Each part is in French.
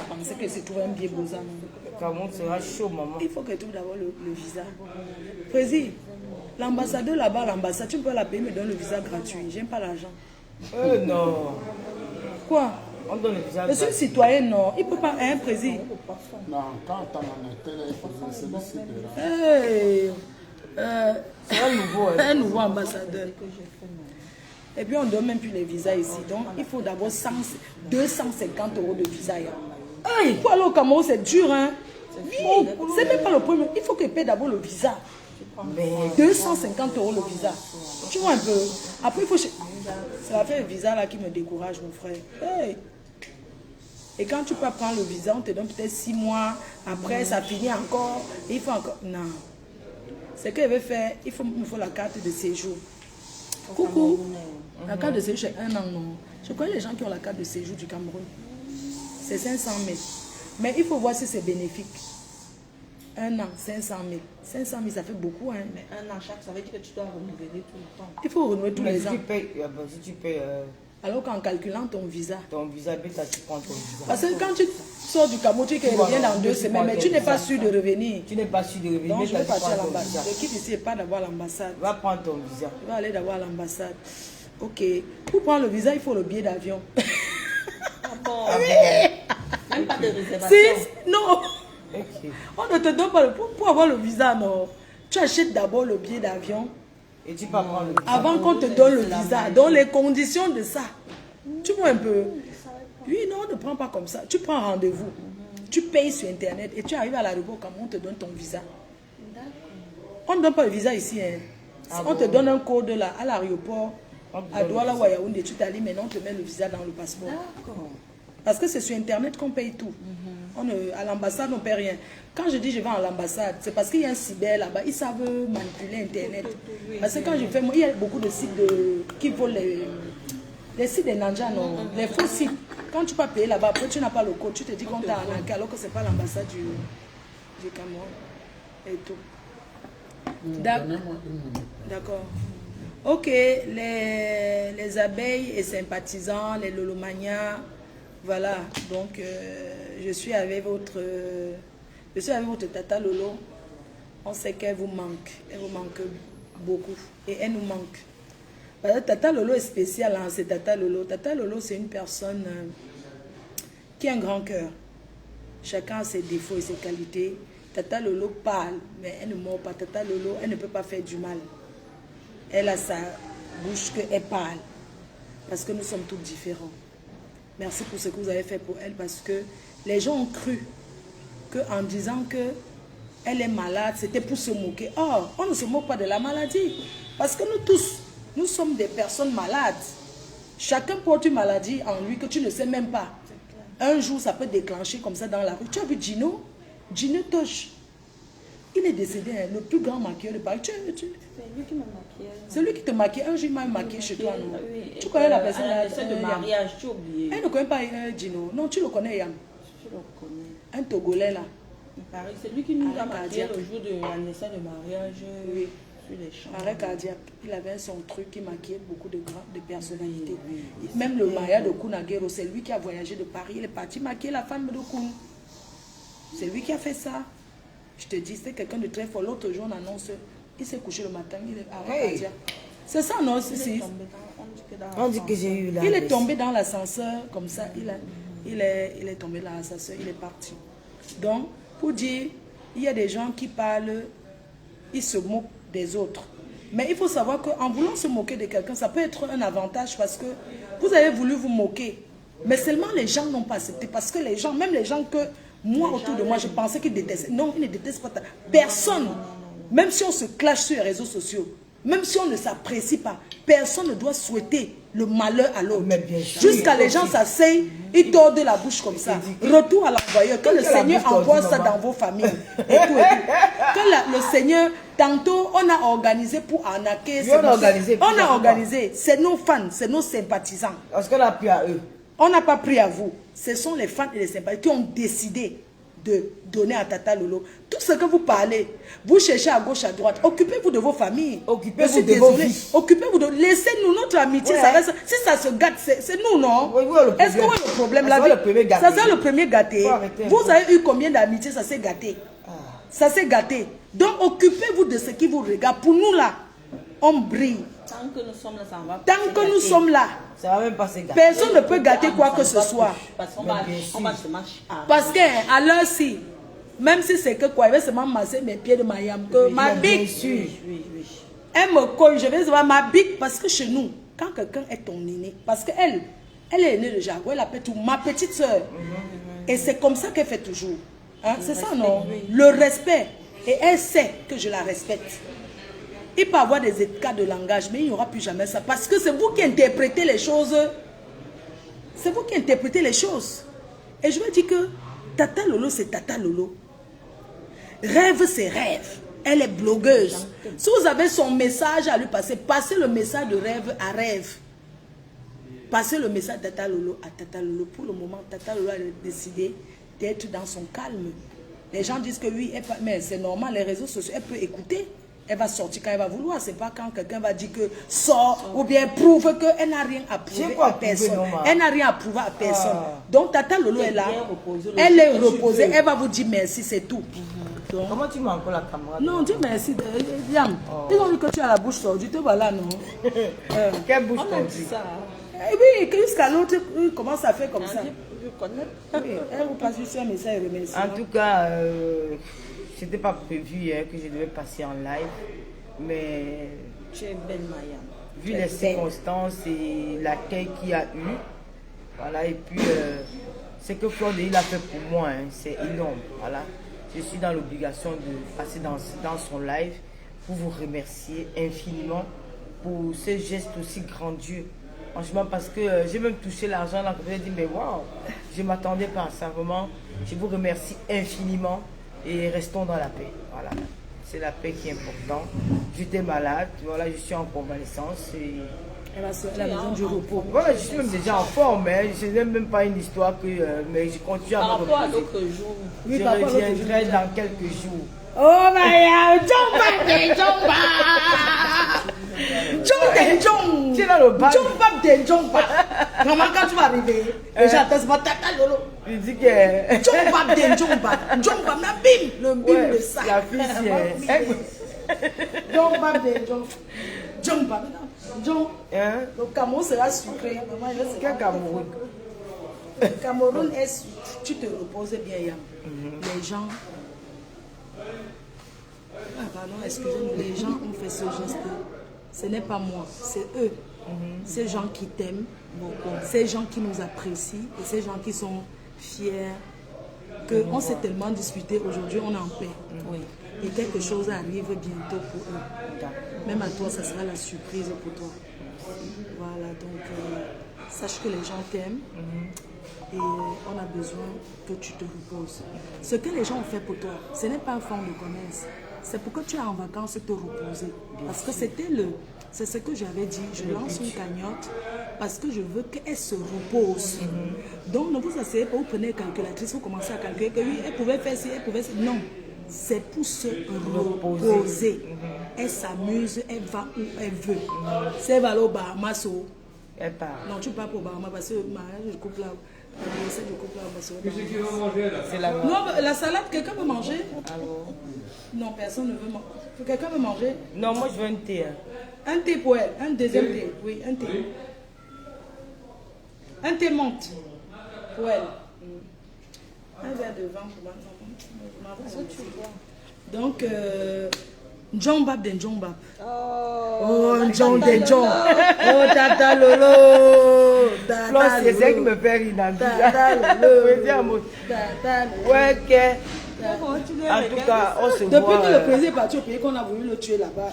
penser que c'est trouver un billet Bozan. Cameroun sera chaud, maman. Il faut que tu trouves d'abord le visa. Président, l'ambassadeur là-bas, l'ambassade, tu peux la payer, me donne le visa gratuit. J'aime pas l'argent. Non. Quoi? On donne le visa Je suis citoyen, non. Il peut pas, hein, président? Non, quand on en était là, il faisait celui-ci de là. c'est un nouveau. Un nouveau ambassadeur. Et puis on ne donne même plus les visas ici. Donc il faut d'abord 250 € de visa. Hey, pour aller au Cameroun, c'est dur, hein? C'est même pas le premier. Il faut que tu payes d'abord le visa. Mais 250 € le visa. Tu vois un peu. Après, il faut. C'est l'affaire du visa là qui me décourage, mon frère. Hey. Et quand tu peux prendre le visa, on te donne peut-être 6 mois. Après, ça finit encore. Et il faut encore. Non. Ce qu'il veut faire, il me faut la carte de séjour. Coucou. La carte de séjour, c'est 1 an, non? Je connais les gens qui ont la carte de séjour du Cameroun. C'est 500 000. Mais il faut voir si c'est bénéfique. 1 an, 500 000. 500 000, ça fait beaucoup, hein? Mais 1 an chaque, ça veut dire que tu dois renouveler tout le temps. Il faut renouveler tous les ans. Si tu payes... Alors qu'en calculant ton visa. Ton visa, tu prends ton visa. Parce que quand tu sors du Cameroun, tu reviens dans 2 semaines, mais tu n'es pas sûr de revenir. Tu n'es pas sûr de revenir. Donc je vais partir à l'ambassade. Je quitte ici et pas d'avoir l'ambassade. Va prendre ton visa. Je vais aller d'avoir l'ambassade. Ok. Pour prendre le visa, il faut le billet d'avion. Ah bon? Même pas de réservation. Non. Okay. On ne te donne pas le... Pour avoir le visa, non. Tu achètes d'abord le billet d'avion. Et tu peux prendre le visa. Avant qu'on te donne le visa. Dans les conditions de ça. Tu vois un peu. Oui, non, ne prends pas comme ça. Tu prends rendez-vous. Tu payes sur Internet et tu arrives à l'aéroport quand on te donne ton visa. On ne donne pas le visa ici. Hein. On te donne un code là à l'aéroport. À Douala ou à Yaoundé, tu t'allies, maintenant on te met le visa dans le passeport. Parce que c'est sur Internet qu'on paye tout. À l'ambassade, on ne paye rien. Quand je dis je vais à l'ambassade, c'est parce qu'il y a un cyber là-bas. Ils savent manipuler Internet. Parce que quand je fais, il y a beaucoup de sites qui volent les sites des Nanja, non, les faux sites. Quand tu peux payer là-bas, après tu n'as pas le code, tu te dis qu'on t'a arnaqué alors que ce n'est pas l'ambassade du Cameroun. Et tout. D'accord. Ok, les abeilles et sympathisants, les lolomanias, voilà. Donc, je suis avec votre tata Lolo. On sait qu'elle vous manque. Elle vous manque beaucoup. Et elle nous manque. Parce que tata Lolo est spéciale, hein, c'est tata Lolo. Tata Lolo, c'est une personne qui a un grand cœur. Chacun a ses défauts et ses qualités. Tata Lolo parle, mais elle ne mord pas. Tata Lolo, elle ne peut pas faire du mal. Elle a sa bouche qu'elle parle. Parce que nous sommes tous différents. Merci pour ce que vous avez fait pour elle. Parce que les gens ont cru qu'en disant qu'elle est malade, c'était pour se moquer. Or, on ne se moque pas de la maladie. Parce que nous tous, nous sommes des personnes malades. Chacun porte une maladie en lui que tu ne sais même pas. Un jour, ça peut déclencher comme ça dans la rue. Tu as vu Gino? Gino Tosh. Il est décédé, hein, le plus grand maquilleur de Paris. C'est lui qui m'a maquillé. C'est lui qui te maquille. Un jour, il m'a maquillé chez toi, non? Oui. Tu connais la personne là? C'est de mariage, tu as oublié. Elle ne connaît pas Gino. Non, tu le connais, Yam. Je le connais. Un Togolais là. Il paraît, c'est lui qui nous a maquillé le jour de la naissance de mariage. Oui. Sur les champs. Arrêt cardiaque. Il avait son truc qui maquillait beaucoup de personnalités. Même le mariage de Kunagero, c'est lui qui a voyagé de Paris. Il est parti maquiller la femme de Kun. C'est lui qui a fait ça. Je te dis, c'est quelqu'un de très fort. L'autre jour, on annonce, il s'est couché le matin, il est arrêt cardiaque. C'est ça, non? On dit que j'ai eu là. Il est tombé dans l'ascenseur, comme ça, il est tombé dans l'ascenseur, il est parti. Donc, pour dire, il y a des gens qui parlent, ils se moquent des autres. Mais il faut savoir qu'en voulant se moquer de quelqu'un, ça peut être un avantage parce que vous avez voulu vous moquer. Mais seulement les gens n'ont pas accepté. Parce que les gens, même les gens que moi, autour de moi, je pensais qu'ils détestaient. Non, ils ne détestent pas. Personne, même si on se clash sur les réseaux sociaux, même si on ne s'apprécie pas, personne ne doit souhaiter le malheur à l'autre. Jusqu'à les gens s'asseyent, ils tordent la bouche comme ça. Retour à l'envoyeur. Que le Seigneur envoie ça dans vos familles. Et tout, et tout. Que le Seigneur, tantôt, on a organisé pour arnaquer. On a organisé. C'est nos fans, c'est nos sympathisants. Parce qu'on a pris à eux. On n'a pas pris à vous. Ce sont les fans et les sympathisants qui ont décidé de donner à Tata Lolo. Tout tout ce que vous parlez, vous cherchez à gauche, à droite. Occupez-vous de vos familles. Occupez-vous de vos vies. Occupez-vous de... Laissez-nous notre amitié. Ouais. Ça reste... Si ça se gâte, c'est nous, non? Oui, oui, Est-ce que le problème Ça sera le premier gâté. Ça sera le premier gâté. Faut arrêter un Vous peu. avez eu combien d'amitiés? Ça s'est gâté. Ça s'est gâté. Donc, occupez-vous de ce qui vous regarde. Pour nous, là, on brille. Tant que nous sommes là, ça va. Tant que nous sommes là, Ça va même pas se gâter. personne ne peut gâter quoi que ce soit. Parce qu'on Mais va, bien on va se marcher. Parce qu'à l'heure-ci, même si c'est que quoi, il va seulement masser mes pieds de ma yam, que ma bien bite, sûr. Oui, oui. elle me colle, je vais voir ma bite, parce que chez nous, quand quelqu'un est ton aîné, parce qu'elle, elle est aînée de Jago, elle appelle tout ma petite soeur. Et c'est comme ça qu'elle fait toujours. Hein? C'est ça, non? Le respect. Et elle sait que je la respecte. Il peut y avoir des écarts de langage, mais il n'y aura plus jamais ça. Parce que c'est vous qui interprétez les choses. C'est vous qui interprétez les choses. Et je me dis que Tata Lolo, c'est Tata Lolo. Rêve, c'est rêve. Elle est blogueuse. Si vous avez son message à lui passer, passez le message de rêve à rêve. Passez le message de Tata Lolo à Tata Lolo. Pour le moment, Tata Lolo a décidé d'être dans son calme. Les gens disent que oui, mais c'est normal, les réseaux sociaux, elle peut écouter. Elle va sortir quand elle va vouloir. C'est pas quand quelqu'un va dire que sort ou bien prouve qu'elle n'a rien à prouver à personne. Elle n'a rien à prouver à personne. Donc Tata Lolo est là. Elle est reposée. Elle va vous dire merci, c'est tout. Donc, Comment tu m'as encore la caméra? non, dis merci. Yam, ils ont vu que tu as la bouche tordue. Te voilà, non? Quelle bouche On a dit tordue. ça. Eh oui, jusqu'à l'autre, il commence à faire comme ça. Je connais. Oui, elle vous passe juste un message et remercie. En tout cas, c'était pas prévu hein, que je devais passer en live, mais Tu es belle, Maya. vu les circonstances et l'accueil qu'il y a eu, voilà, et puis ce que Flor de Lille a fait pour moi, hein, c'est énorme, voilà. Je suis dans l'obligation de passer dans son live pour vous remercier infiniment pour ce geste aussi grandiose. Franchement, parce que j'ai même touché l'argent là, je me dit mais waouh, je ne m'attendais pas à ça, vraiment. Je vous remercie infiniment et restons dans la paix, voilà. C'est la paix qui est importante. J'étais malade, voilà, je suis en convalescence et Elle va se la maison du repos. voilà, je suis même déjà en forme, mais je n'ai même pas une histoire que, mais je continue à Par me rapport à reposer. d'autres jours. Oui, Je par rapport à l'autre reviendrai dans quelques jours. Oh Maya, Jomba, Jomba, Jomba, Tu es dans le bas. Jomba, Jomba. Maman, quand tu vas arriver, et j'attends, c'est pas Tata Lolo. Je dis que Jomba, Jomba, Jomba, bim, le bim ouais, de ça. la fille, c'est Jomba, Jomba, Jomba, Jomba. hein? Le Cameroun sera sucré. Maman, je sais Quel pas. Cameroun? Le Cameroun est sucré. Tu te reposes bien, Yam. Les gens. Ah, pardon, excusez-moi, les gens ont fait ce geste. Ce n'est pas moi, c'est eux. Ces gens qui t'aiment, ces gens qui nous apprécient et ces gens qui sont fiers qu'on s'est tellement disputé, aujourd'hui on est en paix. Oui. Et quelque chose arrive bientôt pour eux. Même à toi, ça sera la surprise pour toi. Voilà, donc sache que les gens t'aiment et on a besoin que tu te reposes. Ce que les gens ont fait pour toi, ce n'est pas un fonds de commerce. C'est pour que tu aies en vacances te reposer. Parce que c'est ce que j'avais dit. Je lance une cagnotte parce que je veux qu'elle se repose. Donc ne vous asseyez pas, vous prenez une calculatrice, vous commencez à calculer que oui, elle pouvait faire ci, elle pouvait faire. Non, c'est pour se reposer. Elle s'amuse, elle va où elle veut. Si elle va aller au Bahamas, Elle part. non, tu pars pour Bahamas parce que le mariage du couple là. C'est la Non, la salade, quelqu'un veut manger? Alors, Non, personne ne veut manger. Quelqu'un veut manger? non, moi je veux un thé. Hein. Un thé pour elle, un deuxième thé. Oui, un thé. Un thé menthe pour elle. Un verre de vin pour moi. Donc, John Bab de John Bab. Oh, John de John. Oh, Tata Lolo. Flor, Tata c'est ça qui Lolo. me fait rire dans Tata le Lolo. Tata Lolo. ouais, ok. En tout cas, on se Depuis voit. que le président est parti au pays, qu'on a voulu le tuer là-bas.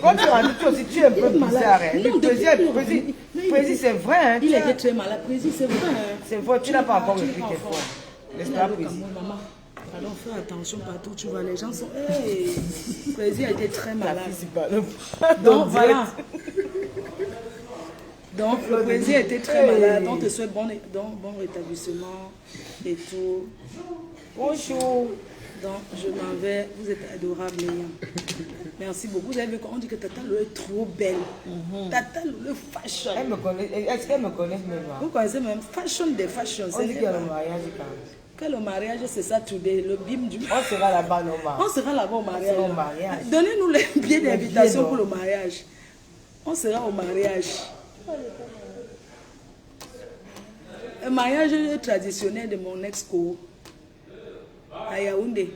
Quand tu rentres, toi aussi, tu es un peu malade. bizarre. Hein. Non, Le président, depuis- c'est vrai. Hein. Il Tu était as- très malade. Président, c'est vrai. Hein. C'est vrai, tu n'as pas encore Tu n'es répliqué pas fois. fort. N'est-ce Il pas, a le président? Cameroun, maman. Alors fais attention partout, tu vois, les gens sont... Hey, le président a été très malade. C'est pas le- Donc voilà. Donc, le président était très malade. On te souhaite bon rétablissement et tout. Bonjour. Donc, je m'en vais. Vous êtes adorable, les gens. Merci beaucoup. Vous avez vu qu'on dit que Tata Lolo est trop belle. Tata Lolo fashion. Elle me connaît. Est-ce qu'elle me connaît même? Vous connaissez même fashion des fashions. On dit qu'il y a le mariage quand même. Que le mariage, c'est ça, today, le bim du... On sera là-bas, normal. On sera là-bas au mariage. Au mariage. Donnez-nous les billets Les d'invitation billets, pour le mariage. On sera au mariage. Un mariage traditionnel de mon ex-co. À Yaoundé.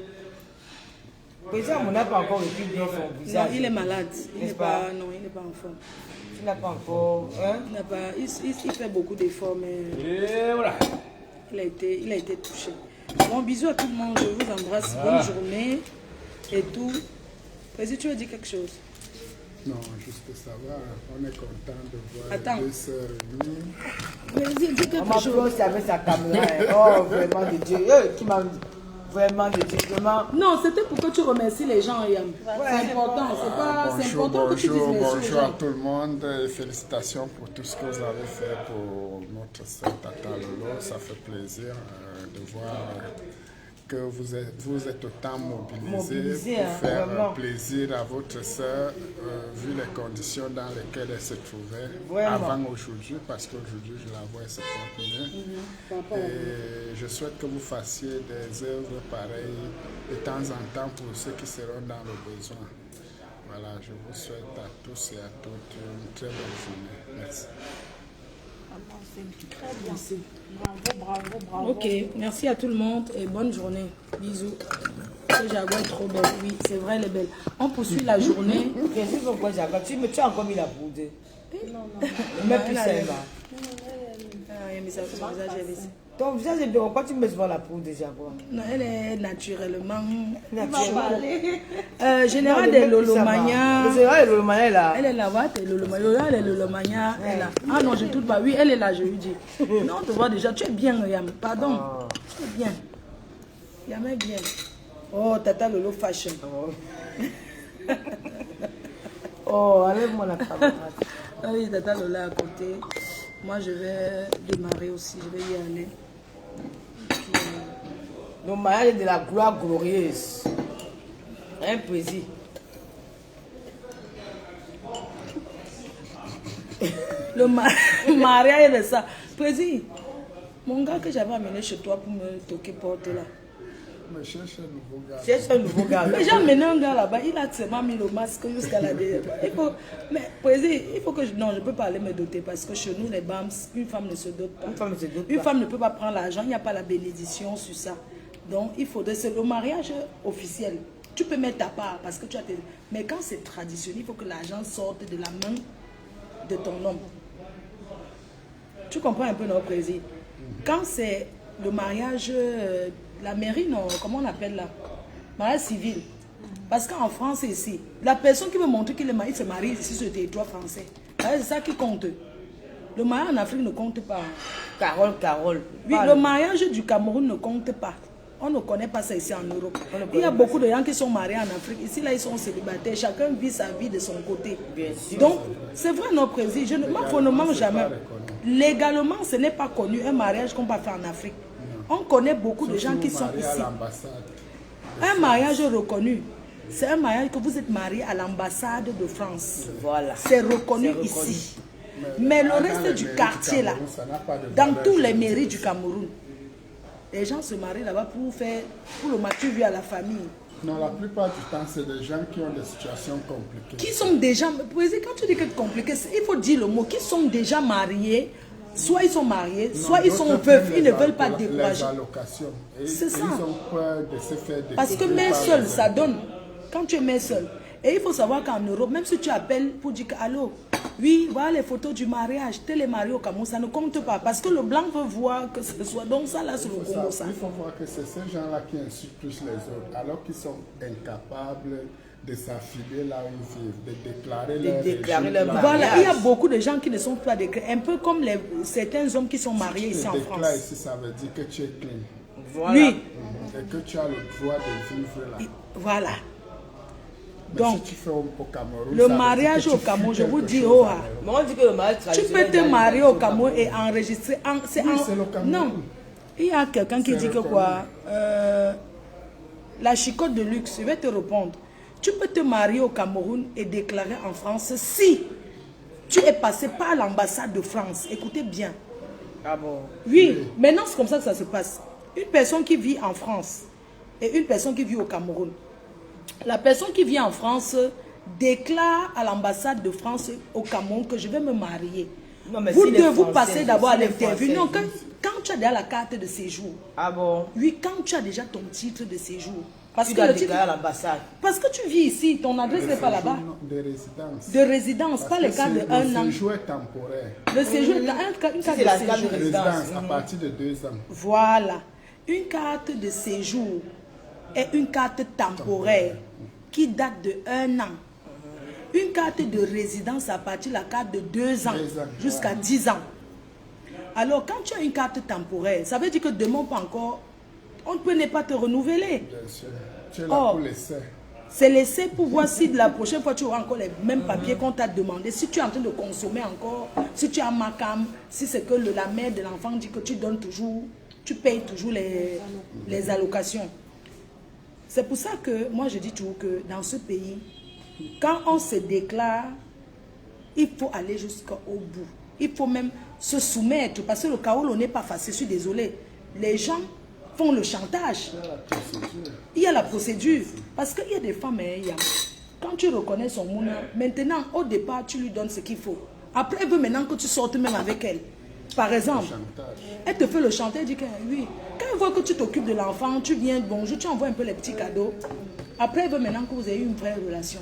Le président, on n'a pas encore repris bien son visage. Non, il est malade. Il N'est-ce n'est pas, non, il n'est pas en forme. Il n'a pas encore. Hein? Il n'a pas, il fait beaucoup d'efforts, mais Et voilà. il a été touché. Bon, bisous à tout le monde. Je vous embrasse. Bonne journée et tout. Vas-y, tu veux dire quelque chose? Non, juste ça va. On est content de voir Attends. deux sœurs unies. Vas-y, dis On quelque m'a chose. plongé avec sa caméra. Hein. Oh, vraiment de Dieu. Qui m'a vraiment de Dieu. Vraiment. Non, c'était pour que tu remercies les gens, Yam. C'est important. C'est important que tu dises merci aux Bonjour à gens. tout le monde et félicitations pour tout ce que vous avez fait pour notre sœur Tata Lolo. Ça fait plaisir de voir que vous êtes autant mobilisés pour hein, faire vraiment. plaisir à votre sœur, vu les conditions dans lesquelles elle se trouvait Vraiment. avant aujourd'hui, parce qu'aujourd'hui je la vois, elle se porte mieux. Et je souhaite que vous fassiez des œuvres pareilles de temps en temps pour ceux qui seront dans le besoin. Voilà, je vous souhaite à tous et à toutes une très bonne journée. Merci. Merci. Bravo. Ok, merci à tout le monde et bonne journée. Bisous. Ce Jaguar est trop belle. Oui, c'est vrai, elle est belle. On poursuit la journée. Qu'est-ce pourquoi Jaguar? Tu as encore mis la poudre. Non. Mais plus celle-là. Ah, il a mis ça sur son visage, elle est- Ton visage est bien. Pourquoi tu mets souvent la poudre de Jaguar? Non, elle est naturellement. Naturellement. Général de Lolomania. Le général de Lolomania est là. Elle est là, what? Lolomania, elle est Lolomania. Elle est là. Ah non, je ne doute pas. Oui, elle est là, je lui dis. Non, on te voit déjà. Tu es bien, Yam. Pardon. Tu es bien. Yam est bien. Oh, Tata Lolo Fashion. Oh, enlève-moi la caméra. Ah oui, Tata Lola à côté. Moi, je vais démarrer aussi. Je vais y aller. Le mariage est de la gloire glorieuse. Un plaisir. Le mariage est de ça. Président, mon gars que j'avais amené chez toi pour me toquer porte là. Mais cherche un nouveau gars. C'est un nouveau gars. Mais j'ai amené un gars là-bas, il a seulement mis le masque jusqu'à la dernière. Mais président, il faut que non, je ne peux pas aller me doter parce que chez nous, les BAMS, une femme ne se dote pas. Une femme ne se dote Une pas. femme ne peut pas prendre l'argent, il n'y a pas la bénédiction sur ça. Donc, il faudrait, c'est le mariage officiel. Tu peux mettre ta part parce que tu as tes... Mais quand c'est traditionnel, il faut que l'argent sorte de la main de ton homme. Tu comprends un peu notre président? Quand c'est le mariage, la mairie, non, comment on appelle là? Mariage civil. Parce qu'en France, ici, la personne qui veut montrer qu'il est marié se marie ici sur le territoire français. C'est ça qui compte. Le mariage en Afrique ne compte pas. Carole. Oui, Parle. le mariage du Cameroun ne compte pas. On ne connaît pas ça ici en Europe. Il y a beaucoup de gens qui sont mariés en Afrique. Ici, là, ils sont célibataires. Chacun vit sa vie de son côté. Bien sûr. Donc, c'est vrai, notre président. Moi, il ne ment jamais. Légalement, ce n'est pas connu un mariage qu'on va faire en Afrique. On connaît beaucoup de gens qui sont ici. Un mariage reconnu, c'est un mariage que vous êtes marié à l'ambassade de France. Voilà. C'est reconnu ici. Mais le reste du quartier, là, dans tous les mairies du Cameroun, les gens se marient là-bas pour le matin vu à la famille. Non, la plupart du temps, c'est des gens qui ont des situations compliquées. Qui sont déjà, quand tu dis que c'est compliqué, il faut dire le mot, qui sont déjà mariés, soit ils sont mariés, soit ils sont veufs, ils ne veulent pas décourager. C'est ça. Ils ont peur de se faire découvrir. Parce que mère seule, ça donne. Quand tu es mère seule. Et il faut savoir qu'en Europe, même si tu appelles pour dire que, allô, oui, voilà les photos du mariage, tel est marié au Cameroun, ça ne compte pas. Parce que le blanc veut voir que ce soit. Donc ça, là, c'est le Congo, ça. Il faut voir que c'est ces gens-là qui insultent plus les autres, alors qu'ils sont incapables de s'affiler là où ils vivent, de déclarer leur mariage. Voilà, il y a beaucoup de gens qui ne sont pas déclarés. Un peu comme certains hommes qui sont mariés ici en France. Ici, ça veut dire que tu es clean. Voilà. Oui. Et que tu as le droit de vivre là. Voilà. Donc, si tu fais au Cameroun, le mariage au Cameroun, je vous dis, oh, Mais on dit que le mariage tu peux traditionnel, te marier au Cameroun et enregistrer. c'est le Cameroun. Non, il y a quelqu'un qui dit que quoi, la chicotte de luxe, je vais te répondre. Tu peux te marier au Cameroun et déclarer en France si tu es passé par l'ambassade de France. Écoutez bien. Ah bon? Oui, maintenant c'est comme ça que ça se passe. Une personne qui vit en France et une personne qui vit au Cameroun. La personne qui vit en France déclare à l'ambassade de France au Cameroun que je vais me marier. Non, mais Vous si les devez vous Français, passer d'abord à si les l'interview. Français Non, disent- quand tu as déjà la carte de séjour. Ah bon? Oui, quand tu as déjà ton titre de séjour. Parce Tu que, dois le titre, déclarer à l'ambassade. parce que tu vis ici, ton adresse n'est pas là-bas. De résidence. De résidence, pas le cas de un an. Le séjour est temporaire. Le séjour est une carte c'est la de carte séjour. de Résidence à partir de 2 ans. Voilà. Une carte de séjour est une carte temporaire qui date de 1 an. Une carte de résidence à partir de la carte de 2 ans 2 ans, jusqu'à 10 ans. Alors, quand tu as une carte temporaire, ça veut dire que demain pas encore, on ne peut ne pas te renouveler. Bien sûr. Tu es là Oh. pour l'essai. C'est laissé pour voir si de la prochaine fois tu auras encore les mêmes papiers qu'on t'a demandé. Si tu es en train de consommer encore, si tu as Macam, si c'est que la mère de l'enfant dit que tu donnes toujours, tu payes toujours les allocations. C'est pour ça que moi je dis toujours que dans ce pays, quand on se déclare, il faut aller jusqu'au bout. Il faut même se soumettre parce que le chaos n'est pas facile. Je suis désolée. Les gens font le chantage. Il y a la procédure. Parce qu'il y a des femmes, quand tu reconnais son mouna, maintenant, au départ, tu lui donnes ce qu'il faut. Après, elle veut maintenant que tu sortes même avec elle. Par exemple, elle te fait le chantage, elle dit que oui. Quand elle voit que tu t'occupes de l'enfant, tu viens, bonjour, tu envoies un peu les petits cadeaux. Après, elle veut maintenant que vous ayez une vraie relation.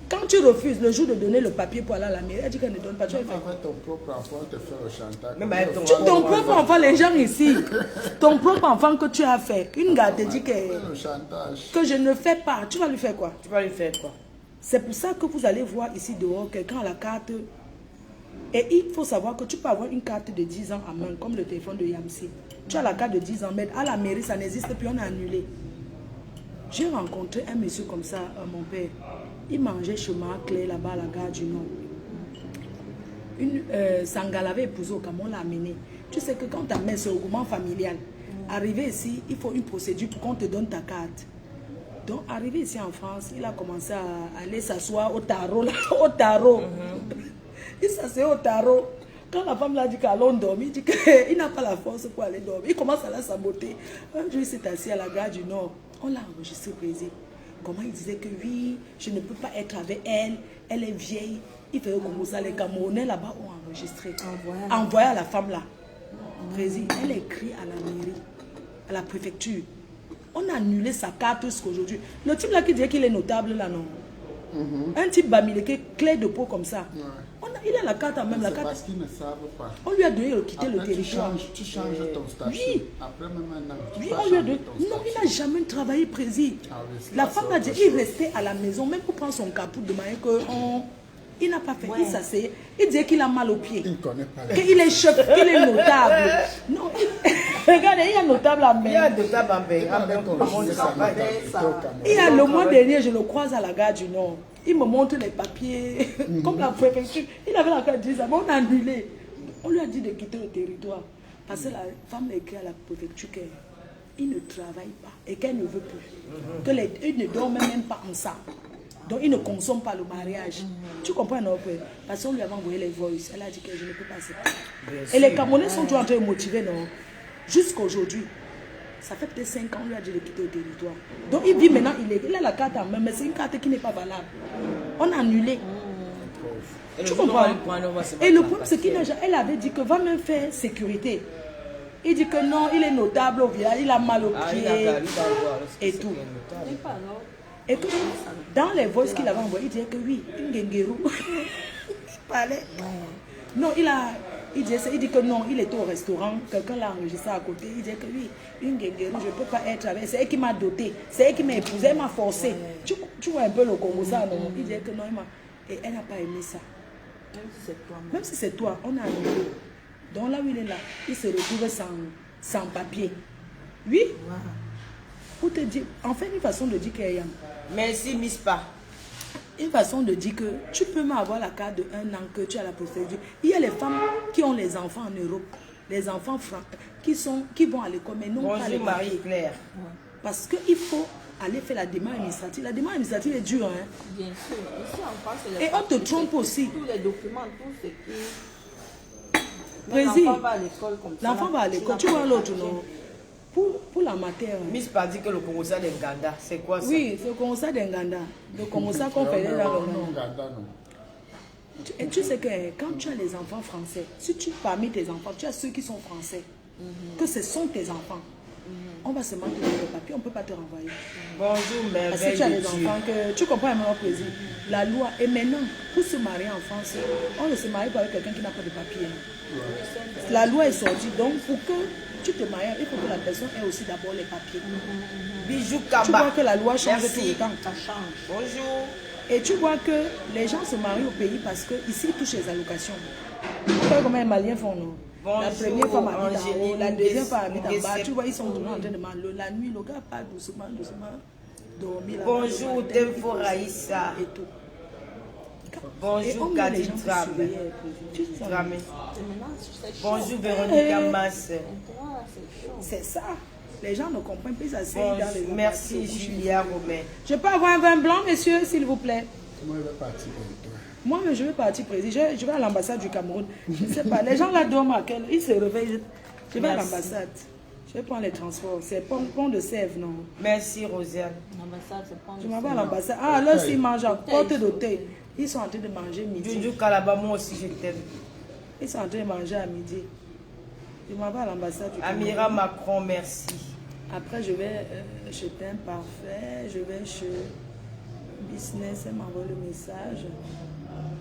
Quand tu refuses le jour de donner le papier pour aller à la mairie, elle dit qu'elle ne donne pas. Tu vas faire quoi? Avec ton propre enfant, te fait le chantage. Même avec Ton propre enfant, les gens ici, ton propre enfant que tu as fait, une gars te dit Le chantage. que je ne fais pas, tu vas lui faire quoi? Tu vas lui faire quoi? C'est pour ça que vous allez voir ici dehors quelqu'un a la carte. Et il faut savoir que tu peux avoir une carte de 10 ans à main, comme le téléphone de Yamsi. Tu as la carte de 10 ans, mais à la mairie, ça n'existe plus, on a annulé. J'ai rencontré un monsieur comme ça, mon père. Il mangeait chemin clair là-bas à la gare du Nord. Une Sangala avait épousé au Cameroun, on l'a amené. Tu sais que quand ta mère, c'est au regroupement familial, arrivé ici, il faut une procédure pour qu'on te donne ta carte. Donc, arrivé ici en France, il a commencé à aller s'asseoir au tarot. Là, au tarot. Il s'assied au tarot. Quand la femme l'a dit qu'allons dormir, il dit qu'il n'a pas la force pour aller dormir. Il commence à la saboter. Un jour, il s'est assis à la gare du Nord. On l'a enregistré, Brésil. Comment il disait que oui, je ne peux pas être avec elle. Elle est vieille. Il faisait comme ça. Les Camerounais là-bas ont enregistré. Envoyé à la femme là. Brésil, elle écrit à la mairie, à la préfecture. On a annulé sa carte jusqu'aujourd'hui. Le type là qui disait qu'il est notable là, non? Un type bamileke, clé de peau comme ça. Il a la carte en même. La carte. Parce qu'ils ne savent pas. On lui a donné de quitter Après, le territoire. Tu changes ton statut. Oui. Après même un an, tu Oui, peux on lui a changer donné. ton Non, statut. il n'a jamais travaillé précis. Ah oui, c'est La ça, femme c'est a dit, autre il chose. restait à la maison, même pour prendre son capot de manière que il n'a pas fait. Il s'asseyait. Il disait qu'il a mal aux pieds. Il ne connaît pas la Qu'il est chef, qu'il est notable. Non, regardez, il y a notable à Il y a main. de table en bain. avec ton Comment fils, ça va? Il y a le mois dernier, je le croise à la gare du Nord. Il me montre les papiers, comme la préfecture. Il avait la carte 10 ans, mais on a annulé. On lui a dit de quitter le territoire. Parce que la femme a écrit à la préfecture qu'il ne travaille pas et qu'elle ne veut plus. Que ils ne dorment même pas ensemble. Donc ils ne consomment pas le mariage. Tu comprends, non? Parce qu'on lui avait envoyé les voices. Elle a dit que je ne peux pas accepter. Et les Camerounais sont toujours en train de motiver, non? Jusqu'à aujourd'hui. Ça fait peut-être 5 ans, on lui a dit de quitter le territoire. Donc il vit maintenant, il a la carte en main, mais c'est une carte qui n'est pas valable. On a annulé. Tu comprends? Et le problème, c'est qu'elle avait dit que va même faire sécurité. Il dit que non, il est notable au village, il a mal aux pieds et tout. Et que dans les voices qu'il avait envoyées, il disait que oui, une Gengerou. Il parlait. Non, il dit que non, il était au restaurant, quelqu'un l'a enregistré à côté, il disait que oui, une Gengerou, je ne peux pas être avec, c'est elle qui m'a doté, c'est elle qui m'a épousé, elle m'a forcé. Tu vois un peu le Congo, ça, non? Il disait que non, et elle n'a pas aimé ça. Même si c'est toi, on a annulé. Donc là où il est là, il se retrouve sans papier. Oui? Pour te dire, en fait, une façon de dire qu'il y a. Merci, Miss Pa. une façon de dire que tu peux m'avoir la carte de 1 an que tu as la procédure. Il y a les femmes qui ont les enfants en Europe, les enfants qui vont à l'école, mais non pas les Bonjour papiers. Marie-Claire. Parce qu'il faut aller faire la démarche administrative. La démarche administrative est dure. Hein? Bien sûr. Ici en France, c'est les Et on te papiers, trompe aussi. Tous les documents, tout ce qui... Précis. L'enfant va à l'école comme ça. L'enfant va à l'école. Tu vois l'autre, non? Pour la matière. Miss pas dit que le Congo ça d'Enganda, c'est quoi ça? Oui, c'est comme ça d'Enganda. C'est comme ça qu'on fait là. Non, Ganda, non. Et tu sais que quand tu as les enfants français, si tu parmi tes enfants, tu as ceux qui sont français, que ce sont tes enfants, on va seulement te donner le papier, on ne peut pas te renvoyer. Bonjour Parce que merveille tu as de les Dieu. enfants que tu comprends mon plaisir. La loi, et maintenant, pour se marier en France, on ne se marie pas avec quelqu'un qui n'a pas de papier. La loi est sortie, donc pour que tu te maries, il faut que la personne ait aussi d'abord les papiers. Bijou Tu vois Kaba. que la loi change Merci. tout le temps. Ça change. Bonjour. Et tu vois que les gens se marient au pays parce qu'ici, ils touchent les allocations. Tu vois comment les Maliens font, non? La Bonjour, première femme habite en haut, Angéline la deuxième femme habite en bas. Nguesep. Tu vois, ils sont toujours en train de manger. La nuit, le gars part doucement, dormir. Bonjour Demfo Raïssa. Et tout. Et Bonjour on met les Kadi gens se Tram. surveiller. Tu sais, Tramé. Et maintenant, c'est chaud. Bonjour Véronica Mas. Maintenant, là, c'est chaud. c'est ça. Les gens ne comprennent pas, ils s'asseyent dans les Merci Julia Romain. Je peux avoir un vin blanc, monsieur, s'il vous plaît? Moi, je vais partir bientôt. Moi, je vais partir président. Je vais à l'ambassade du Cameroun. Je ne sais pas. Les gens là dorment à quelle... Ils se réveillent. Je vais à Merci. l'ambassade. Je vais prendre les transports. C'est pont de Sèvres, non? Merci Rosiane. L'ambassade, c'est pas... Je m'en vais à l'ambassade. Ah, là, s'ils mangent en porte d'hôtel. Ils sont en train de manger midi. Juju Kalaba, moi aussi je t'aime. Ils sont en train de manger à midi. Je m'en vais à l'ambassade du Cameroun. Amira Macron, merci. Après, je vais chez Teint Parfait. Je vais chez Business. Elle m'envoie le message.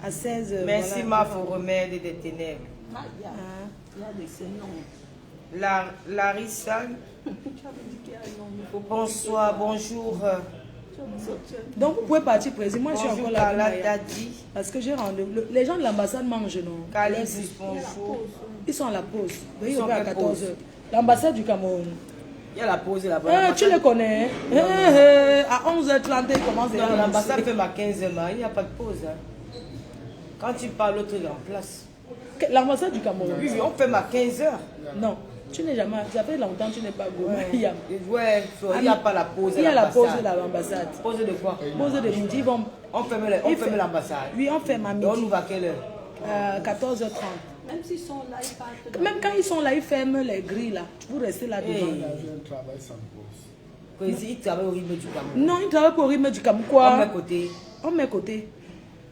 À 16h. Merci voilà. Mafo Remède des ténèbres. Ah, Hein? il y a des noms. Larissa, Tu avais dit qu'il y a un nom, il faut pas... bonsoir, bonjour. Tu as dit ça. Donc, vous pouvez partir président. Moi, je suis Bonjour encore là. Carla Dadi. Parce que j'ai rendez-vous. Les gens de l'ambassade mangent, non? Calice, bonjour. Ils sont à la pause. Veuillez Ils sont ouvrir à quelle 14h. pause? L'ambassade du Cameroun. Il y a la pause là-bas. Ah, tu les connais, hein? À 11h30, ils commencent déjà. Non, l'ambassade fait ma 15h, il n'y a pas de pause. Hein. Quand tu parles, l'autre est en place. L'ambassade du Cameroun. Oui, oui, on fait ma 15h. Non, tu n'es jamais. Ça fait longtemps que tu n'es pas gourmand. Ouais, il n'y a pas la pause. Il y a la pause de l'ambassade. l'ambassade. Pause de quoi? Pause de midi, ils vont. On ferme Ils ferment. l'ambassade. Oui, on ferme à Et midi. on ouvre à quelle heure? 14h30. Même s'ils sont là, ils partent. Même quand ils sont là, ils ferment les grilles là. Vous restez là devant. On a vu un travail sans pause. Président, il travaille au rythme du Cameroun. Non, ils travaillent pour le rythme du Cameroun. On Quoi? met côté. On met côté.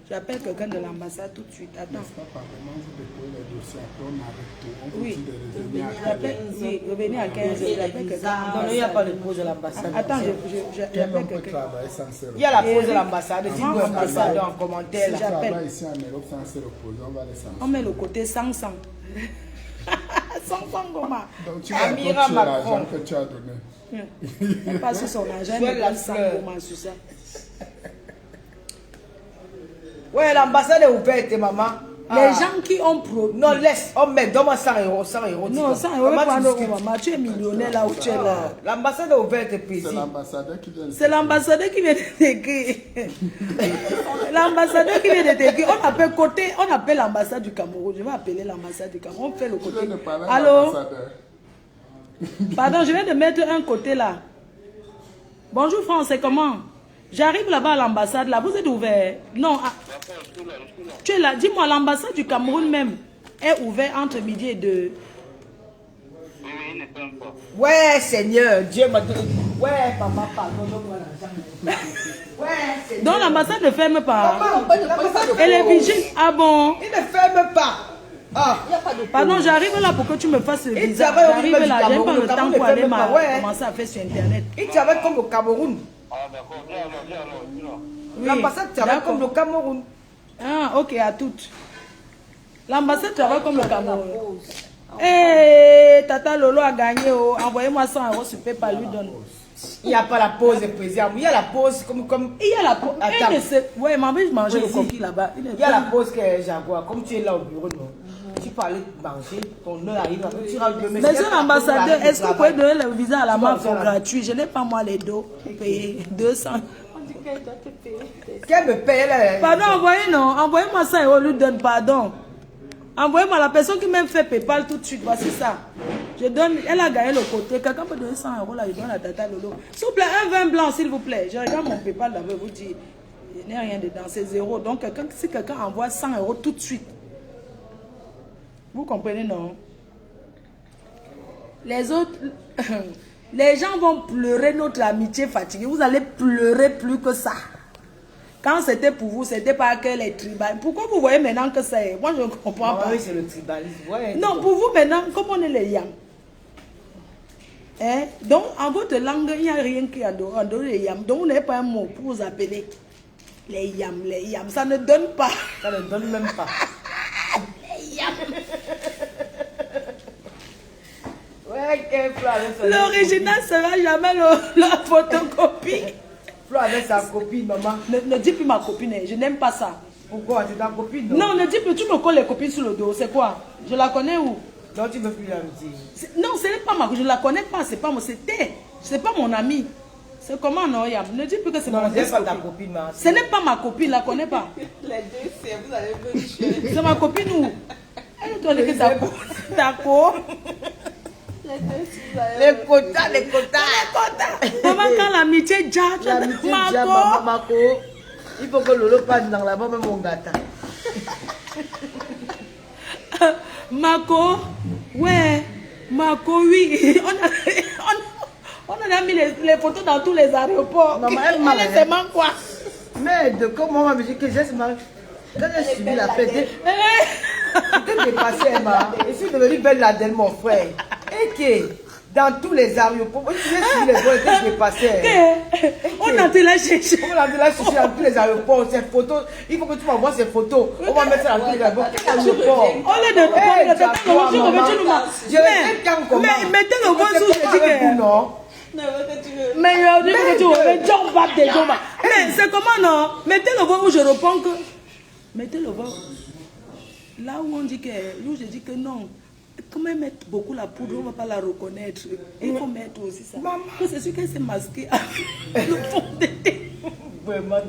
J'appelle quelqu'un de l'ambassade tout de suite. Attends. N'est-ce pas, parlement, vous déposez les dossiers, après on arrête tout. On Oui. continue de revenir à J'appelle, oui, revenez à 15h. J'appelle quelqu'un. Non, non, il n'y a pas de pause de l'ambassade. Attends, Quel j'appelle homme peut quelqu'un. travailler sans se reposer? Il y a la pause de l'ambassade. Dis-nous Avant ambassade l'ambassade. en commentaire. Si Là. tu j'appelle. travailles ici en Europe sans se reposer, on va les sanctionner. On met le côté 500. 500 comment? Donc tu vas Amira sur Macron. l'argent que tu as donné. Elle passe sur son argent, Soit elle la donne 100 fleur. comment sur ça. Ouais, l'ambassade est ouverte, maman. Les gens qui ont pro... Non, laisse. On met, donne-moi 100 €. 100 €. dis Non, donc. 100 euros Comment tu prendre au discutes? maman. Tu es millionnaire là où tu es là. L'ambassade est ouverte, C'est président. l'ambassadeur qui vient. C'est l'ambassadeur qui vient de t'écrire. L'ambassadeur qui vient de t'écrire. On appelle l'ambassade du Cameroun. Je vais appeler l'ambassade du Cameroun. On fait le Tu côté. viens de parler à Allô? l'ambassadeur. Pardon, je viens de mettre un côté là. Bonjour France, c'est comment? J'arrive là-bas à l'ambassade là. Vous êtes ouvert? Non. Tu es là. Dis-moi, l'ambassade du Cameroun même est ouverte entre midi et 2. Ouais, Seigneur, Dieu m'a donné. Ouais, papa, pardon, donne-moi l'argent. Ouais, Seigneur. Donc l'ambassade ne ferme pas. Papa, l'ambassade Et les ouvre. vigiles, ah bon? Il ne ferme pas. Ah, Il n'y a pas de Pardon, j'arrive là pour que tu me fasses le Et visa. travaille au J'arrive rythme là, du j'ai pas Cameroun. le Le temps Cameroun pour ne aller ferme pas, ouais. commencer à faire sur internet. il travaille comme le Cameroun. Oui, L'ambassade travaille d'accord. comme le Cameroun. Ah, ok, à toutes. L'ambassade travaille comme le Cameroun. Eh, Tata Lolo a gagné. Oh. Envoyez-moi 100 € sur PayPal, lui donne. Il n'y a pas la pause, président. Il y a la pause comme. Il y a la pause. Attends. Ouais, maman, je mangeais le Vas-y. coquille là-bas. Il y a la pause que est Jaguar. Comme tu es là au bureau, non. Tu parlais de manger, ton heure arrive. Après, tu rentres demain. Monsieur l'ambassadeur, est-ce que vous pouvez donner le visa à la Tu vas main pour faire la- gratuit? Je n'ai pas moi les dos payés 200. dit qu'elle doit te payer. Qu'elle me paye, elle. Pardon, envoyez non. Envoyez-moi ça et on lui donne pardon. Envoyez-moi la personne qui m'a fait PayPal tout de suite. Voici ça. Je donne. Elle a gagné le côté. Quelqu'un peut donner 100 € là. Je donne à Tata Lolo. S'il vous plaît, un vin blanc, s'il vous plaît. Je regarde mon PayPal d'abord. Je vous dis. Il n'y a rien dedans. C'est zéro. Donc, si quelqu'un envoie 100 € tout de suite. Vous comprenez, non? Les autres. Les gens vont pleurer notre amitié fatiguée. Vous allez pleurer plus que ça. Quand c'était pour vous, c'était pas que les tribales. Pourquoi vous voyez maintenant que c'est... Moi, je ne comprends pas. Oui, c'est le tribalisme. Ouais, non, pour vous maintenant, comment on est les yams? Hein? Donc, en votre langue, il n'y a rien qui est en dehors des yams. Donc, vous n'avez pas un mot pour vous appeler les yams. Les yams, ça ne donne pas. Ça ne donne même pas. Les yams. Ouais, quel Flo avec sa L'original sera jamais la photocopie. Flo avec sa copine, maman. Ne dis plus ma copine, je n'aime pas ça. Pourquoi? C'est ta copine, Non, ne dis plus, tu me colles les copines sur le dos, c'est quoi? Je la connais où? Non, tu veux plus la dire. Non, ce n'est pas ma copine, je la connais pas, c'est pas moi, c'est pas mon ami. C'est comment, non, Yam? Ne dis plus que c'est mon ami. Non, c'est pas ta copine, ma. Ce n'est pas ma copine, je la connais pas. Les deux, c'est vous allez me tuer. C'est ma copine où? Elle doit dire que ta co. Les deux, si vous allez Les quotas, les quotas. Maman, quand l'amitié jatte, L'amitié ma déjà, co. maman, il faut que Lolo passe dans la bombe, mon gâteau. Marco, ouais, Marco, oui. On a mis les photos dans tous les aéroports. Maman, elle m'a est vraiment quoi? Mais de comment on me dit que j'ai ce mal. Quand j'ai suivi la fête, j'étais dépassée, Emma. Je suis devenue belle Ladelle, mon frère. Et que dans tous les aéroports, j'ai suivi les vols que je dépassais. On a été là chercher. On a été là chercher dans tous les aéroports, ces photos. Il faut que tu m'envoies ces photos. On va mettre ça dans tous les aéroports. Quel aéroport? On est de mais mettez le voix sous le ticket. Non. Mais c'est comment non? Mettez le voix où je réponds que. Mettez le voix. Là où on dit que. Où je dis que non. Comment mettre beaucoup la poudre, on ne va pas la reconnaître. Il faut mettre aussi ça. Que c'est sûr qu'elle s'est masquée avec le fond de thé. Vraiment.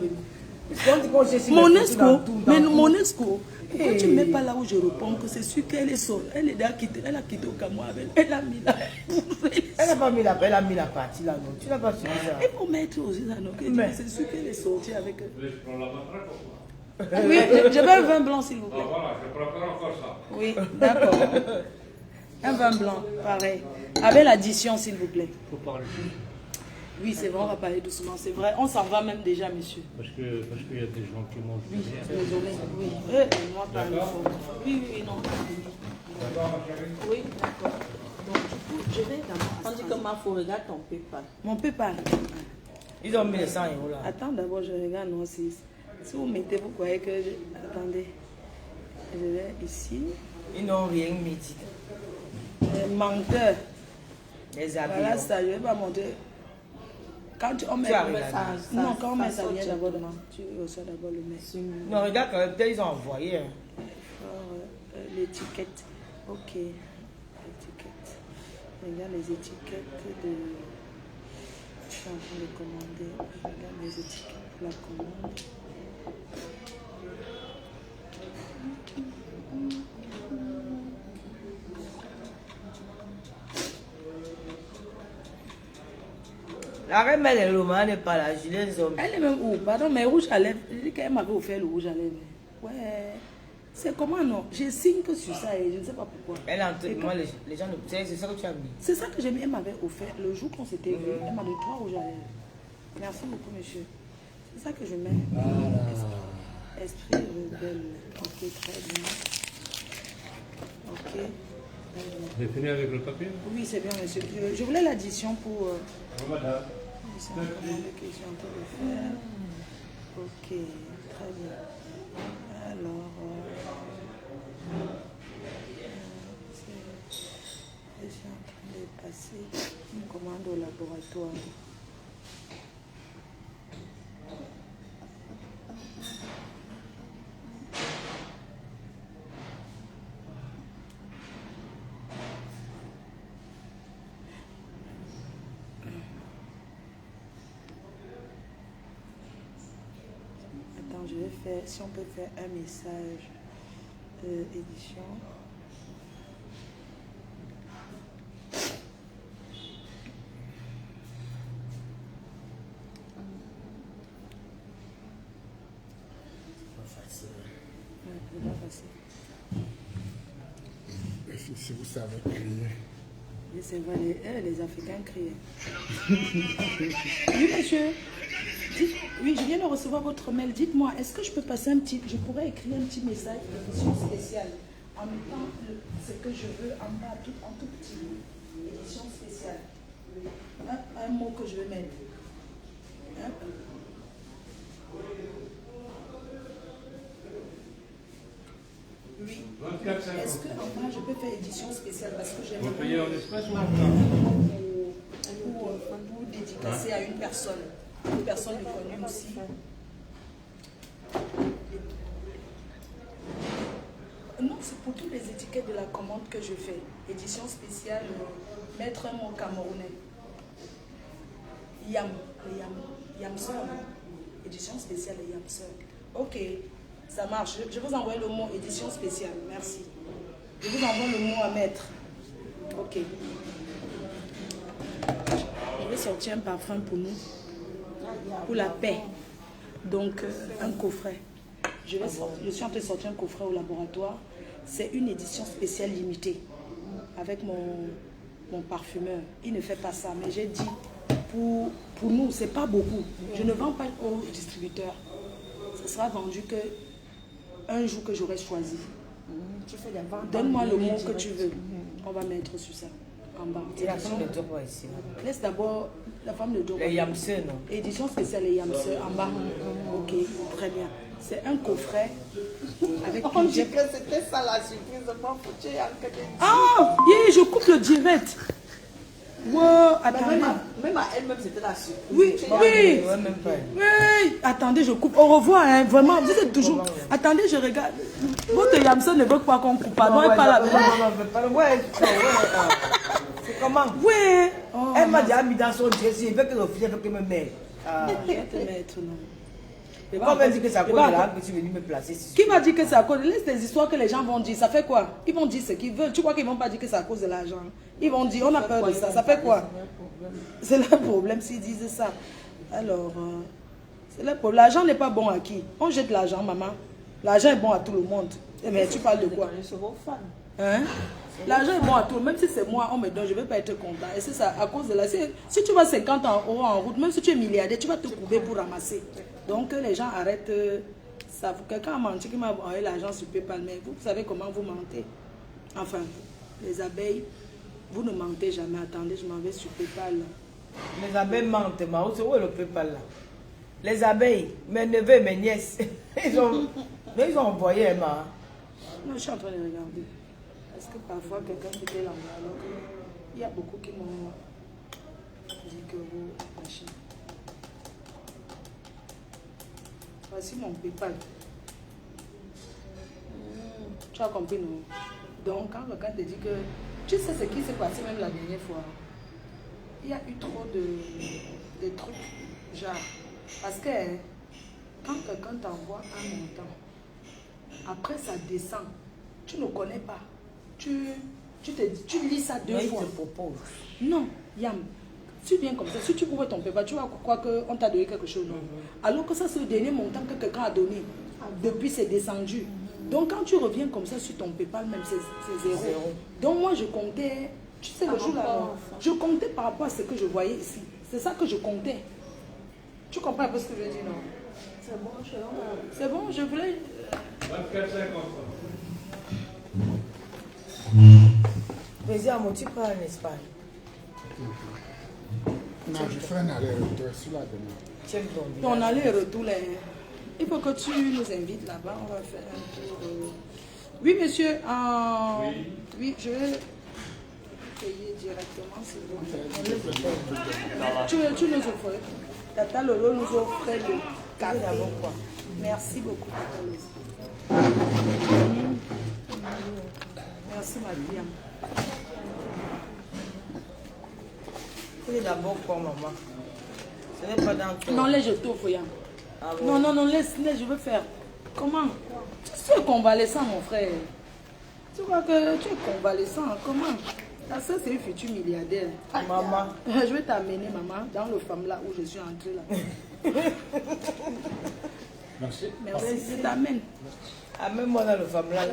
Mon esco, quand tu ne mets pas là où je réponds, que c'est sûr qu'elle est seule. Elle a quitté au Cameroun avec. Elle a mis la poudre. Elle n'a pas mis la, elle a mis la partie là, non. Tu n'as pas suivi ça. Il faut mettre aussi ça, non. C'est sûr qu'elle est sortie avec. Oui, je veux un vin blanc, s'il vous plaît. Ah, voilà, je préfère encore ça. Oui, d'accord. Un vin blanc, pareil. Avec l'addition, s'il vous plaît. Il faut parler plus. Oui, c'est vrai, on va parler doucement. C'est vrai, on s'en va même déjà, monsieur. Parce qu'il y a des gens qui mangent Oui, rien. désolé. Oui, moi, pas le fond. Oui, oui, non. Oui, d'accord. Donc, du coup, je vais d'abord. On dit que ma faut regarde ton PayPal. Mon PayPal. Ils ont mis les 100 € là. Attends, d'abord, je regarde, non, si vous mettez, vous croyez que. Attendez. Je vais ici. Ils n'ont rien mis. Menteur. Les habits. Voilà ça, je ne vais pas montrer. Quand on met ça, non, quand on met ça vient d'abord demain. Tu reçois d'abord le mail. Non, regarde, peut-être ils ont envoyé. L'étiquette. Ok. L'étiquette. Regarde les étiquettes de. Je suis en train de commander. Regarde les étiquettes pour la commande. La reine Mère Loma n'est pas là, je les hommes. Elle est même où? Pardon, mais rouge à lèvres. Je dis qu'elle m'avait offert le rouge à lèvres. Ouais. C'est comment non? J'ai signe que sur ça et je ne sais pas pourquoi. Elle a entre moi, les gens ne. C'est ça que tu as mis. C'est ça que j'ai mis. Elle m'avait offert le jour qu'on s'était vu. Elle m'a donné 3 rouges à lèvres. Merci beaucoup, monsieur. C'est ça que je mets. Esprit rebelle. Ok, très bien. Ok. J'ai fini avec le papier? Oui, c'est bien, monsieur. Je voulais l'addition pour. Madame. C'est un commande que je suis en train de faire. Ok, très bien. Alors. Je suis en train de passer une commande au laboratoire. Je vais faire, si on peut faire un message édition. C'est pas facile. Si vous savez crier. Oui, c'est vrai, les Africains crient. Oui, monsieur. Oui, je viens de recevoir votre mail. Dites-moi, est-ce que je peux passer un petit... Je pourrais écrire un petit message d'édition spéciale en mettant ce que je veux en bas, en tout petit. Édition spéciale. Un mot que je vais mettre. Hein? Oui. Est-ce qu'en bas, je peux faire édition spéciale parce que j'aime Vous payez en espèces ou en pour dédicacer à une personne connue aussi. Non, c'est pour toutes les étiquettes de la commande que je fais. Édition spéciale, mettre un mot camerounais. Yam, le yam, yamseur. Édition spéciale, le yamseur. Ok, ça marche. Je vous envoie le mot édition spéciale. Merci. Je vous envoie le mot à mettre. Ok. Je vais sortir un parfum pour nous. Pour la paix. Donc, un coffret. Je suis en train de sortir un coffret au laboratoire. C'est une édition spéciale limitée. Avec mon parfumeur. Il ne fait pas ça. Mais j'ai dit, pour nous, c'est pas beaucoup. Je ne vends pas aux distributeurs. Ce sera vendu que un jour que j'aurai choisi. Donne-moi le mot que tu veux. On va mettre sur ça. En bas. Et la femme de Doba ici. Laisse d'abord la femme de Doba. Les Yamseux, non? Édition spéciale les Yamseux en bas. Ok, très bien. C'est un coffret avec On dit que c'était ça la surprise. Ah, je coupe le direct. Wow, attendez. Même à elle-même, c'était la surprise. Oui, oui. Oui, attendez, je coupe. Au revoir, hein, vraiment, vous êtes toujours... Attendez, je regarde. Votre Yamseux ne veut pas qu'on coupe. Non, elle parle c'est comment? Oui. Elle m'a déjà mis dans son dress, il veut que l'officier me mette. Je vais te mettre, non. Quand elle dit que c'est à cause de là que tu es venu me placer. Qui va dire que c'est à cause? Laisse des histoires que les gens vont dire. Ça fait quoi? Ils vont dire ce qu'ils veulent. Tu crois qu'ils ne vont pas dire que c'est à cause de l'argent? Ils vont dire, on a peur de ça. Ça fait quoi? C'est le problème s'ils disent ça. Alors, c'est le problème. L'argent n'est pas bon à qui? On jette l'argent, maman. L'argent est bon à tout le monde. Mais tu parles de quoi? Hein? L'argent est bon à tout le monde. Même si c'est moi, on me donne, je ne vais pas être content. Et c'est ça, à cause de la... Si tu vas 50 € en route, même si tu es milliardaire, tu vas te couper pour ramasser. Donc les gens arrêtent ça. Quelqu'un a menti qui m'a envoyé l'argent sur PayPal, mais vous savez comment vous mentez. Enfin, les abeilles, vous ne mentez jamais. Attendez, je m'en vais sur PayPal. Les abeilles mentent, c'est où le PayPal là? Les abeilles, mes neveux et mes nièces, ils ont envoyé Emma. Non, je suis en train de regarder. Parce que parfois quelqu'un qui était là, alors il y a beaucoup qui m'ont dit que vous machin. Voici mon PayPal. Tu as compris, non? Donc, quand quelqu'un te dit que... Tu sais ce qui s'est passé même la dernière fois. Il y a eu trop de trucs, genre... Parce que quand quelqu'un t'envoie un montant, après ça descend, tu ne connais pas. Tu lis ça deux fois. Il te propose. Non, Yam. Tu viens comme ça, si tu ouvres ton PayPal, tu vas croire qu'on t'a donné quelque chose. Non. Alors que ça, c'est le dernier montant que quelqu'un a donné. Depuis, c'est descendu. Donc, quand tu reviens comme ça sur ton PayPal, même c'est zéro. Donc, moi, je comptais, tu sais, le jour-là, je comptais par rapport à ce que je voyais ici. C'est ça que je comptais. Tu comprends un peu ce que je dis, non? C'est bon, c'est bon, je voulais... 24,50. Président, tu pars en Espagne. Non, je fais un aller-retour sur la demande. Ton aller-retour, il faut que tu nous invites là-bas. On va faire un tour. Oui, monsieur. Oui, je vais payer directement, s'il vous plaît. Tu nous offres. Tata Lolo nous offrait le café. Merci beaucoup, Tata Lolo. Merci, Mariam. C'est d'abord quoi, maman? Ce n'est pas dans toi. Non, les je t'offre, Yam. Ah bon? Non, non, non, laisse, laisse, je veux faire. Comment? Tu es convalescent, mon frère. Tu vois que tu es convalescent. Comment? Ta soeur, c'est une future milliardaire. Maman. Je vais t'amener, maman, dans le femme là où je suis entrée là. Merci. Merci, je t'amène. Amène-moi dans le femme là.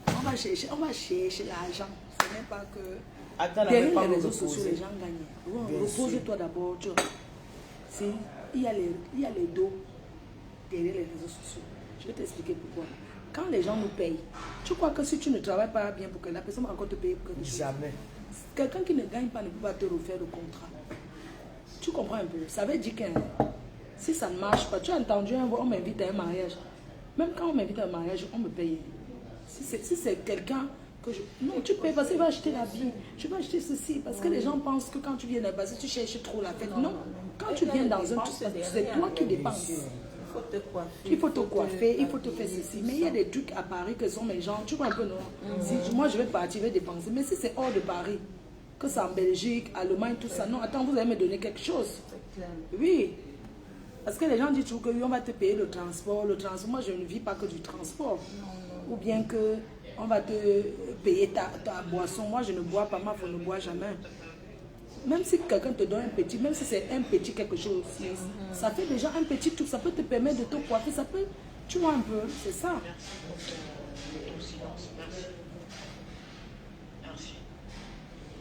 On va chercher l'argent. Ce n'est pas que... Attends, derrière pas les me réseaux sociaux, les reposer. gens gagnent. Bon, Bien repose-toi d'abord. Tu vois. Il y a les dos derrière les réseaux sociaux. Je vais t'expliquer pourquoi. Quand les gens nous payent, tu crois que si tu ne travailles pas bien pour que la personne va encore te payer pour quelque chose? Jamais. Quelqu'un qui ne gagne pas ne peut pas te refaire le contrat. Tu comprends un peu? Ça veut dire que si ça ne marche pas, tu as entendu, on m'invite à un mariage. Même quand on m'invite à un mariage, on me paye. Si c'est quelqu'un que je... Non, tu payes parce qu'il va acheter la vie. Je vais acheter ceci. Parce que les gens pensent que quand tu viens là-bas, tu cherches trop la fête. Non. Quand tu viens dans un truc, c'est toi qui dépenses. Il faut te coiffer. Il faut te coiffer, il faut te faire ceci. Mais il y a des trucs à Paris que sont mes gens. Tu vois un peu, non? Si moi je vais partir, je vais dépenser. Mais si c'est hors de Paris, que c'est en Belgique, Allemagne, tout ça, non, attends, vous allez me donner quelque chose. Oui. Parce que les gens disent toujours qu'on va te payer le transport. Le transport, moi je ne vis pas que du transport. Ou bien que on va te payer ta boisson. Moi je ne bois pas, ma femme ne boit jamais. Même si quelqu'un te donne un petit, même si c'est un petit quelque chose, ça fait déjà un petit truc, ça peut te permettre de te coiffer, ça peut, tu vois un peu, c'est ça. Merci.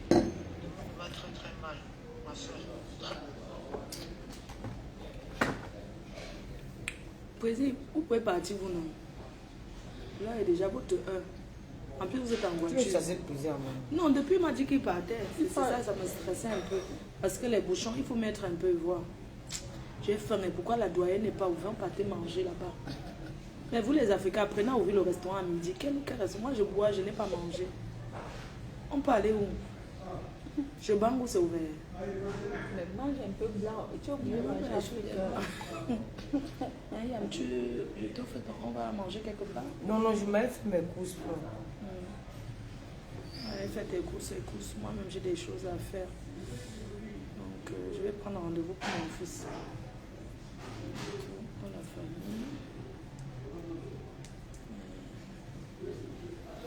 Va très très mal, ma soeur. Président, vous pouvez partir vous non? Là il y a déjà votre heure. En plus vous êtes en Tu voiture. veux chasser plaisir à moi. Non, depuis il m'a dit qu'il partait. C'est ça, ça me stressait un peu. Parce que les bouchons, il faut mettre un peu, voir. J'ai faim, mais pourquoi la doyenne n'est pas ouverte? On partait manger là-bas. Mais vous les Africains, apprenez à ouvrir le restaurant à midi. Quel restaurant? Moi je bois, je n'ai pas mangé. On peut aller où? Chez Bangou c'est ouvert. Mais mange un peu blanc. Tu as oublié de manger africain. Je t'offre, on va manger quelque part. Non, non, je m'ai fait mes courses. Allez, fais tes courses. Moi-même, j'ai des choses à faire. Donc, je vais prendre rendez-vous pour mon fils. Pour la famille.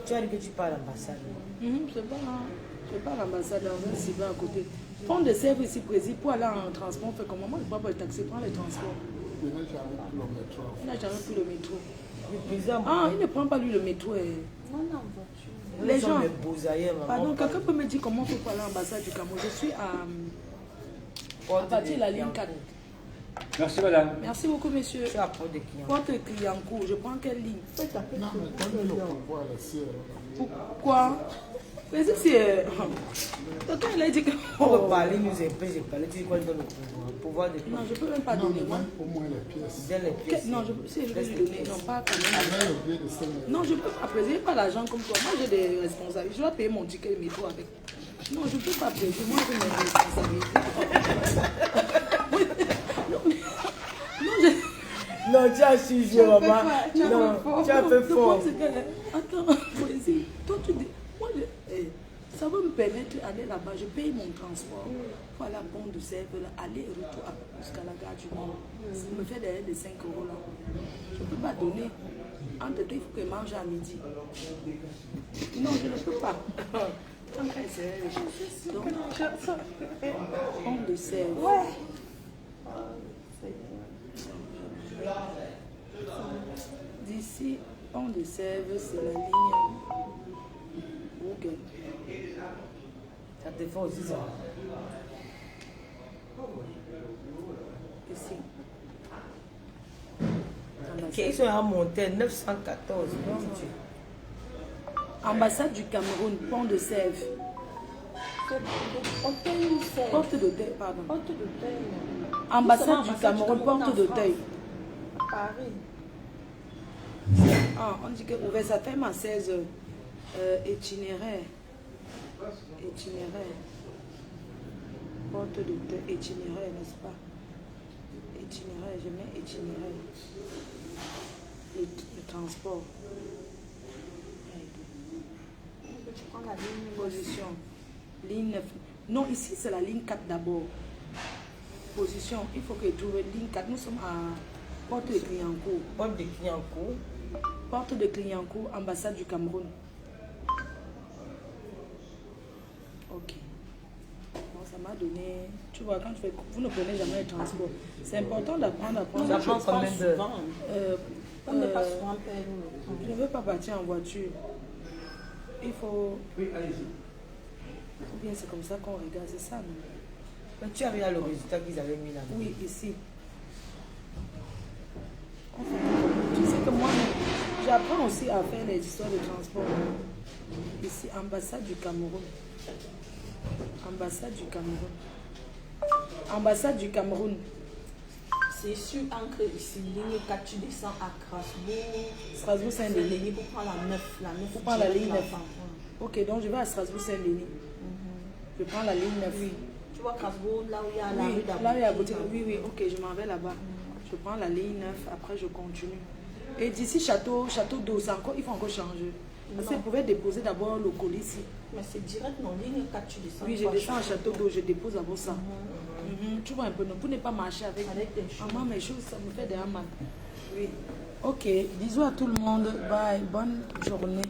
Tu as dit que tu pars à l'ambassade. Je pars à l'ambassade dans un cyber à côté. Prends des services ici, précis, pour aller en transport. Fait comment? Moi, je ne prends pas le taxi, prends les transports. Je n'ai jamais pris le métro. Il n'a jamais pris le métro. Le président, Ah, il ne prend pas lui le métro. Non, non, voiture. Les nous sommes gens. les beaux aïeux, maman. Pardon, quelqu'un peut me dire comment il faut aller à l'ambassade du Cameroun? Je suis à partir de la ligne 4. Merci, madame. Merci beaucoup, monsieur. Tu as pour des clients. Porte Cliancourt, je prends quelle ligne? Non, mais donne le pouvoir ici. Pourquoi? Mais si c'est... Quand il a dit que... On peut parler, nous épais, j'ai parlé, tu dis quoi dans le pouvoir de Non, je ne peux même pas Non, donner. mais donne au moins les pièces. Donne les pièces. Non, si je peux lui donner. Non, pas quand même. Avec le billet de 5 euros. Non, je peux pas prêter. Pas l'argent comme toi. Moi, j'ai des responsabilités. Je dois payer mon ticket de métro avec. Non, je ne peux pas prêter. Moi, j'ai mes responsabilités. Non, tu as su jouer, maman. Non, tu as fait fort. Attends, vas-y. Toi, tu dis... Moi, ça va me permettre d'aller là-bas. Je paye mon transport. Pour aller à Pont de Sèvres, aller et retour jusqu'à la gare du Nord. Ça me fait derrière les 5 euros là. Je ne peux pas donner. Entre temps, il faut que je mange à midi. Non, je ne peux pas. Donc, Pont de Sèvres. Ouais. D'ici, Pont de Sèvres, c'est la ligne Google. Ça te fait aussi ça. Ici. Ils sont à monter 914. Non, Dieu. Ambassade du Cameroun, Pont de Sèvres. Hôtel ou c'est Porte d'Auteuil, pardon. porte d'hôtel. Ambassade du Cameroun, Porte d'Auteuil. Paris. Ah, on dit que ouvert, ça ferme à 16 heures. Itinéraire. Itinéraire. Porte d'Auteuil, itinéraire, n'est-ce pas? Itinéraire, je mets itinéraire. Le transport. Tu prends la ligne. Position. Ligne 9. Non, ici c'est la ligne 4 d'abord. position, il faut que tu trouves ligne 4. Nous sommes à Porte de Clignancourt. Porte de Clignancourt. Porte de Clignancourt, ambassade du Cameroun. Ok. Bon, ça m'a donné... Tu vois, quand tu fais... Vous ne prenez jamais le transport. C'est important d'apprendre à prendre... Ça prend combien de... On n'est pas souvent perdu. Je ne veux pas partir en voiture. Il faut... Oui, allez-y. Ou bien c'est comme ça qu'on regarde, c'est ça, non? Mais tu as regardé le résultat qu'ils avaient mis là. Oui, ici. Tu sais que moi, j'apprends aussi à faire les histoires de transport. Ici, ambassade du Cameroun. Ambassade du Cameroun. Ambassade du Cameroun. C'est sur Ancre ici, ligne 4, tu descends à Strasbourg. Strasbourg Saint-Denis. Pour prendre la 9. La 9 Pour prendre la ligne 9. direct là-bas. Ok, donc je vais à Strasbourg Saint-Denis. Je prends la ligne 9. Oui. Tu vois Strasbourg, là où il y a la Oui, rue d'Abou. là où il y a boutique. Oui, oui, ok, je m'en vais là-bas. Je prends la ligne 9, après je continue. Et d'ici Château d'Eau, il faut encore changer. Parce que vous pouvez déposer d'abord le colis ici. Mais c'est direct, non, ligne 4, tu descends. Oui, je descends à Château d'Eau, je dépose d'abord ça. Tu vois un peu, non, pour ne pas marcher avec tes choses. maman, mes choses, ça me fait des mal. Oui. Ok, bisous à tout le monde. Bye, bonne journée.